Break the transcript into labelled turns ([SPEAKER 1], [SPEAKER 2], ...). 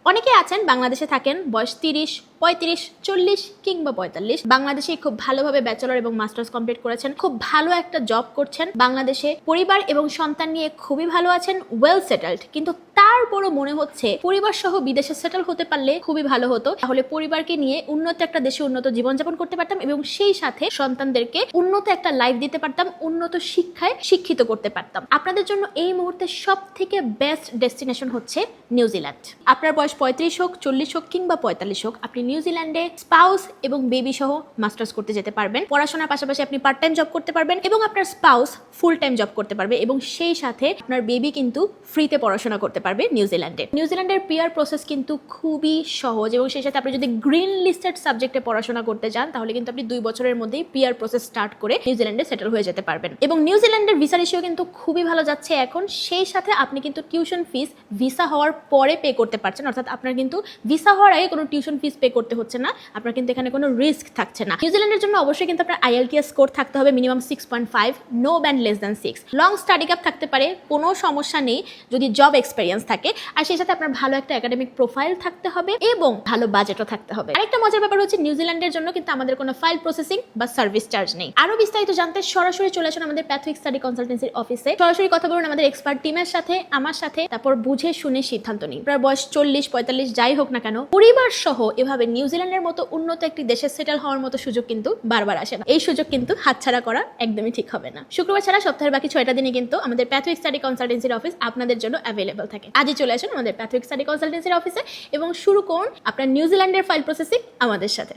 [SPEAKER 1] অনেকে আছেন বাংলাদেশে থাকেন, বয়স 30, 35, 40 কিংবা 45, বাংলাদেশে খুব ভালোভাবে ব্যাচেলর এবং মাস্টার্স কমপ্লিট করেছেন, খুব ভালো একটা জব করছেন, বাংলাদেশে পরিবার এবং সন্তান নিয়ে খুবই ভালো আছেন, ওয়েল সেটেলড, কিন্তু তারপরও মনে হচ্ছে পরিবার সহ বিদেশে সেটেল হতে পারলে খুবই ভালো হতো, তাহলে পরিবারকে নিয়ে উন্নত একটা দেশে উন্নত জীবনযাপন করতে পারতাম এবং সেই সাথে সন্তানদেরকে উন্নত একটা লাইফ দিতে পারতাম, উন্নত শিক্ষায় শিক্ষিত করতে পারতাম। আপনাদের জন্য এই মুহূর্তে সব থেকে বেস্ট ডেস্টিনেশন হচ্ছে নিউজিল্যান্ড। আপনার বয়স 35 হোক, 40 হোক কিংবা 45 হোক, আপনি নিউজিল্যান্ডে স্পাউস এবং বেবি সহ মাস্টার্স করতে যেতে পারবেন। পড়াশোনার পাশাপাশি আপনি পার্ট টাইম জব করতে পারবেন এবং আপনার স্পাউস ফুল টাইম জব করতে পারবে এবং সেই সাথে আপনার বেবি কিন্তু ফ্রিতে পড়াশোনা করতে পারবে নিউজিল্যান্ডে। নিউজিল্যান্ডের পিআর প্রসেস কিন্তু খুবই সহজ এবং সেই সাথে আপনি যদি গ্রিন লিস্টেড সাবজেক্টে পড়াশোনা করতে চান তাহলে কিন্তু আপনি 2 বছরের মধ্যেই পিআর প্রসেস স্টার্ট করে নিউজিল্যান্ডে সেটেল হয়ে যেতে পারবেন। এবং নিউজিল্যান্ডের ভিসা রেশিও কিন্তু খুবই ভালো যাচ্ছে এখন। সেই সাথে আপনি কিন্তু টিউশন ফিস ভিসা হওয়ার পরে পে করতে পারছেন, অর্থাৎ আপনার কিন্তু ভিসা হওয়ার আগে কোনো টিউশন ফিস পে করতে হচ্ছে না, আপনার কিন্তু এখানে কোনো রিস্ক থাকছে না। নিউজিল্যান্ডের জন্য অবশ্যই কিন্তু আপনার IELTS স্কোর থাকতে হবে minimum 6.5, no band less than 6, long study gap থাকতে পারে, কোনো সমস্যা নেই যদি জব এক্সপিরিয়েন্স থাকে, আর সেই সাথে আপনার ভালো একটা একাডেমিক প্রোফাইল থাকতে হবে এবং ভালো বাজেটও থাকতে হবে। আরেকটা মজার ব্যাপার হচ্ছে নিউজিল্যান্ডের জন্য কিন্তু আমাদের কোনো ফাইল প্রসেসিং বা সার্ভিস চার্জ নেই। আরো বিস্তারিত জানতে সরাসরি চলে আসুন আমাদের প্যাথওয়িক স্টাডি কনসালটেন্সির অফিসে, সরাসরি কথা বলুন আমাদের এক্সপার্ট টিমের সাথে, আমার সাথে, তারপর বুঝে শুনে সিদ্ধান্ত নিন। আপনার বয়স 40, 45 যাই হোক না কেন, পরিবার সহ এভাবে নিউজিল্যান্ডের মতো উন্নত একটি দেশে সেটেল হওয়ার মতো সুযোগ কিন্তু বারবার আসে না। এই সুযোগ কিন্তু হাতছাড়া করা একদমই ঠিক হবে না। শুক্রবার ছাড়া সপ্তাহের বাকি 6টা দিনে কিন্তু আমাদের প্যাথওয়িক স্টাডি কনসালটেন্সির অফিস আপনাদের জন্য অ্যাভেলেবল থাকে। আজই চলে আসুন আমাদের প্যাথওয়িক স্টাডি কনসালটেন্সির অফিসে এবং শুরু করুন আপনার নিউজিল্যান্ডের ফাইল প্রসেসিং আমাদের সাথে।